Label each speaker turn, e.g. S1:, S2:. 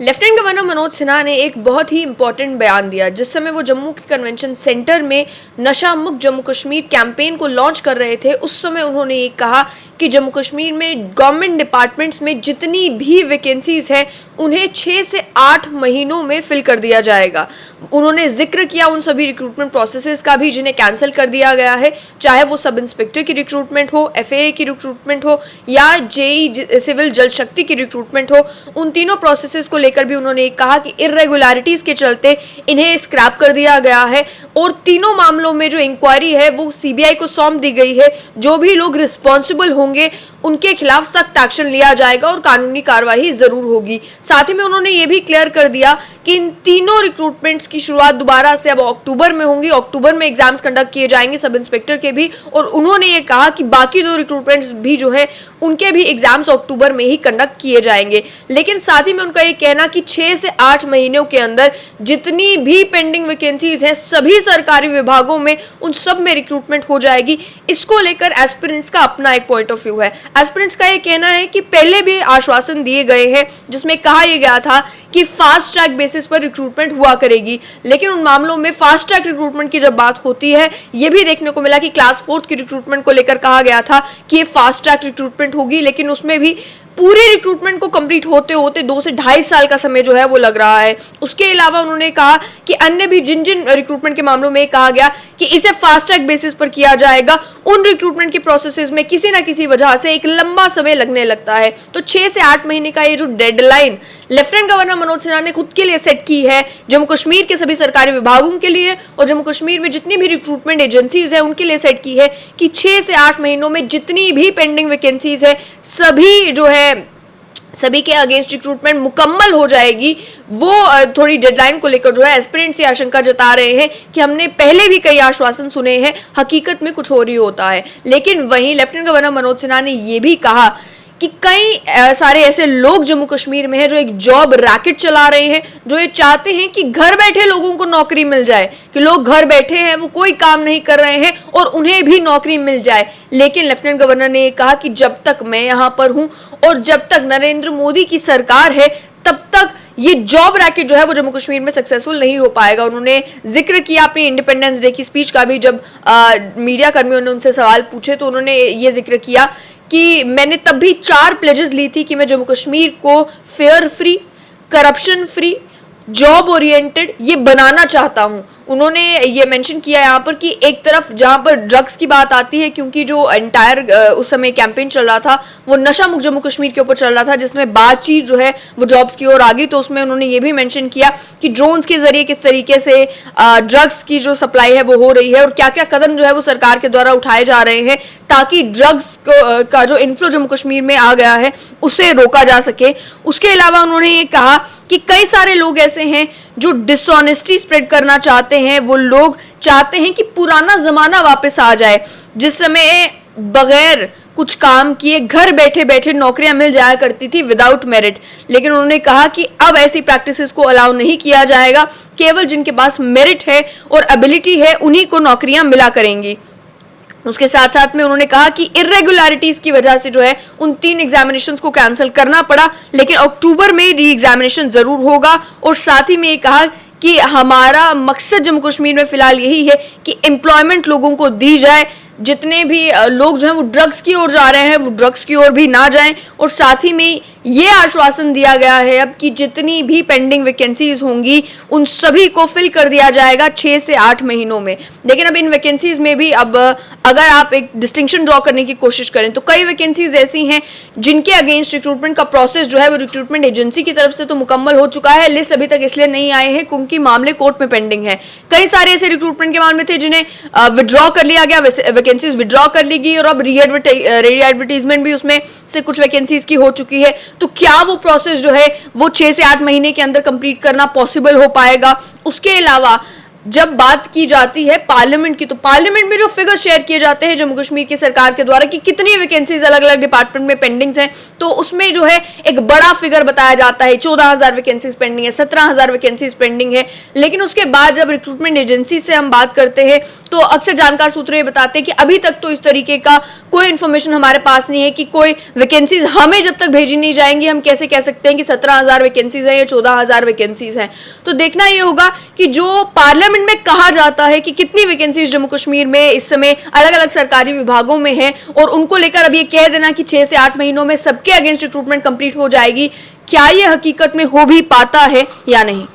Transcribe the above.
S1: Lieutenant governor Manoj Sinha ने एक बहुत ही इंपॉर्टेंट बयान दिया जिस समय वो जम्मू के कन्वेंशन सेंटर में नशा मुक्त जम्मू कश्मीर कैंपेन को लॉन्च कर रहे थे। उस समय उन्होंने ये कहा कि जम्मू कश्मीर में गवर्नमेंट डिपार्टमेंट्स में जितनी भी वैकेंसीज है उन्हें 6 से 8 महीनों में फिल कर दिया जाएगा। उन्होंने जिक्र किया उन सभी रिक्रूटमेंट प्रोसेसेस का भी जिन्हें कैंसिल कर दिया गया है, चाहे वो सब इंस्पेक्टर की रिक्रूटमेंट हो, एफएए की रिक्रूटमेंट हो या जेई सिविल जल शक्ति की रिक्रूटमेंट हो। उन तीनों प्रोसेसेस को लेकर भी उन्होंने कहा कि इरेगुलरिटीज के चलते इन्हें स्क्रैप कर दिया गया है और तीनों मामलों में जो इंक्वायरी है वो सीबीआई को सौंप दी गई है। जो भी लोग रिस्पॉन्सिबल होंगे उनके खिलाफ सख्त एक्शन लिया जाएगा और कानूनी कार्रवाई जरूर होगी। साथ ही में उन्होंने ये भी क्लियर कर दिया कि इन तीनों रिक्रूटमेंट्स की शुरुआत दोबारा से अब अक्टूबर में होंगी। अक्टूबर में एग्जाम्स कंडक्ट किए जाएंगे सब इंस्पेक्टर के भी, और उन्होंने ये कहा कि बाकी 2 रिक्रूटमेंट्स भी जो है उनके भी एग्जाम्स अक्टूबर में ही कंडक्ट किए जाएंगे। लेकिन साथ ही में उनका ये कहना कि 6 से 8 महीनों के अंदर जितनी भी पेंडिंग वैकेंसीज हैं सभी सरकारी विभागों में उन सब में रिक्रूटमेंट हो जाएगी। इसको लेकर एस्पिरेंट्स का अपना एक पॉइंट ऑफ व्यू है। एस्पिरेंट्स का ये कहना है कि पहले भी आश्वासन दिए गए हैं जिसमें कहा यह गया था कि फास्ट ट्रैक बेसिस पर रिक्रूटमेंट हुआ करेगी, लेकिन उन मामलों में फास्ट ट्रैक रिक्रूटमेंट की जब बात होती है यह भी देखने को मिला कि क्लास 4 की रिक्रूटमेंट को लेकर कहा गया था कि ये फास्ट ट्रैक रिक्रूटमेंट होगी, लेकिन उसमें भी पूरी रिक्रूटमेंट को कंप्लीट होते होते 2 से 2.5 साल का समय जो है वो लग रहा है। उसके अलावा उन्होंने कहा कि अन्य भी जिन जिन रिक्रूटमेंट के मामलों में कहा गया कि इसे फास्ट ट्रैक बेसिस पर किया जाएगा, उन रिक्रूटमेंट की प्रोसेसेस में किसी ना किसी वजह से एक लंबा समय लगने लगता है। तो 6 से 8 महीने का ये जो deadline lieutenant governor Manoj Sinha ने खुद के लिए सेट की है जम्मू कश्मीर के सभी सरकारी विभागों के लिए और जम्मू कश्मीर में जितनी भी रिक्रूटमेंट एजेंसीज है उनके लिए सेट की है कि 6 से 8 महीनों में जितनी भी पेंडिंग वैकेंसीज है सभी जो है सभी के अगेंस्ट रिक्रूटमेंट मुकम्मल हो जाएगी। वो थोड़ी डेडलाइन को लेकर जो है एस्पिरेंट्स ये आशंका जता रहे हैं कि हमने पहले भी कई आश्वासन सुने हैं, हकीकत में कुछ और ही होता है। लेकिन वहीं लेफ्टिनेंट गवर्नर मनोज सिन्हा ने ये भी कहा कि कई सारे ऐसे लोग जम्मू कश्मीर में हैं जो एक जॉब रैकेट चला रहे हैं, जो ये चाहते हैं कि घर बैठे लोगों को नौकरी मिल जाए, कि लोग घर बैठे हैं वो कोई काम नहीं कर रहे हैं और उन्हें भी नौकरी मिल जाए। लेकिन लेफ्टिनेंट गवर्नर ने कहा कि जब तक मैं यहाँ पर हूँ और जब तक नरेंद्र मोदी की सरकार है तब तक ये जॉब रैकेट जो है वो जम्मू कश्मीर में सक्सेसफुल नहीं हो पाएगा। उन्होंने जिक्र किया अपनी इंडिपेंडेंस डे की स्पीच का भी, जब मीडिया कर्मियों ने उनसे सवाल पूछे तो उन्होंने ये जिक्र किया कि मैंने तब भी 4 प्लेजेस ली थी कि मैं जम्मू कश्मीर को fair free, corruption free, job oriented ये बनाना चाहता हूं। उन्होंने ये मेंशन किया यहाँ पर कि एक तरफ जहाँ पर ड्रग्स की बात आती है, क्योंकि जो एंटायर उस समय कैंपेन चल रहा था वो नशा मुक्त जम्मू कश्मीर के ऊपर चल रहा था जिसमें बातचीत जो है वो जॉब्स की ओर आ गई, तो उसमें उन्होंने ये भी मेंशन किया कि ड्रोन्स के जरिए किस तरीके से ड्रग्स की जो सप्लाई है वो हो रही है और क्या क्या कदम जो है वो सरकार के द्वारा उठाए जा रहे हैं ताकि ड्रग्स का जो इन्फ्लो जम्मू कश्मीर में आ गया है उसे रोका जा सके। उसके अलावा उन्होंने ये कहा कि कई सारे लोग ऐसे हैं जो डिसऑनेस्टी स्प्रेड करना चाहते हैं। वो लोग चाहते हैं कि पुराना जमाना वापस आ जाए जिस समय बगैर कुछ काम किए घर बैठे बैठे नौकरियां मिल जाया करती थी विदाउट मेरिट। लेकिन उन्होंने कहा कि अब ऐसी प्रैक्टिसेस को अलाउ नहीं किया जाएगा, केवल जिनके पास मेरिट है और एबिलिटी है उन्हीं को नौकरियां मिला करेंगी। उसके साथ साथ में उन्होंने कहा कि इरेगुलरिटीज की वजह से जो है उन 3 एग्जामिनेशंस को कैंसिल करना पड़ा, लेकिन अक्टूबर में री एग्जामिनेशन जरूर होगा। और साथ ही में ये कहा कि हमारा मकसद जम्मू कश्मीर में फिलहाल यही है कि एम्प्लॉयमेंट लोगों को दी जाए, जितने भी लोग जो हैं वो ड्रग्स की ओर जा रहे हैं वो ड्रग्स की ओर भी ना जाएं। और साथ ही में ये आश्वासन दिया गया है अब कि जितनी भी पेंडिंग वैकेंसीज होंगी उन सभी को फिल कर दिया जाएगा 6 से 8 महीनों में। लेकिन अब इन वैकेंसीज में भी अब अगर आप एक डिस्टिंक्शन ड्रॉ करने की कोशिश करें तो कई वैकेंसीज ऐसी हैं जिनके अगेंस्ट रिक्रूटमेंट का प्रोसेस जो है वो रिक्रूटमेंट एजेंसी की तरफ से तो मुकम्मल हो चुका है, लिस्ट अभी तक इसलिए नहीं आए हैं क्योंकि मामले कोर्ट में पेंडिंग है। कई सारे ऐसे रिक्रूटमेंट के मामले थे जिन्हें विड्रॉ कर लिया गया, वैकेंसीज विड्रॉ कर ली गई और अब री एडवर्टाइजमेंट भी उसमें से कुछ वैकेंसीज की हो चुकी है। तो क्या वो प्रोसेस जो है वो 6 से 8 महीने के अंदर कंप्लीट करना पॉसिबल हो पाएगा? उसके अलावा जब बात की जाती है पार्लियामेंट की, तो पार्लियामेंट में जो फिगर शेयर किए जाते हैं जम्मू कश्मीर की सरकार के द्वारा कि कितनी वैकेंसीज अलग अलग डिपार्टमेंट में पेंडिंग्स हैं, तो उसमें जो है एक बड़ा फिगर बताया जाता है, 14,000 वैकेंसीज पेंडिंग है, 17,000 वैकेंसीज पेंडिंग है। लेकिन उसके बाद जब रिक्रूटमेंट एजेंसी से हम बात करते हैं तो अक्सर जानकार सूत्र ये बताते हैं कि अभी तक तो इस तरीके का कोई इन्फॉर्मेशन हमारे पास नहीं है कि कोई वैकेंसीज हमें जब तक भेजी नहीं जाएंगी हम कैसे कह सकते हैं कि 17,000 वैकेंसीज है या 14,000 वैकेंसीज हैं। तो देखना ये होगा कि जो पार्लियामेंट में कहा जाता है कि कितनी वैकेंसीज जम्मू कश्मीर में इस समय अलग अलग सरकारी विभागों में है और उनको लेकर अब ये कह देना कि 6 से 8 महीनों में सबके अगेंस्ट रिक्रूटमेंट कंप्लीट हो जाएगी, क्या ये हकीकत में हो भी पाता है या नहीं।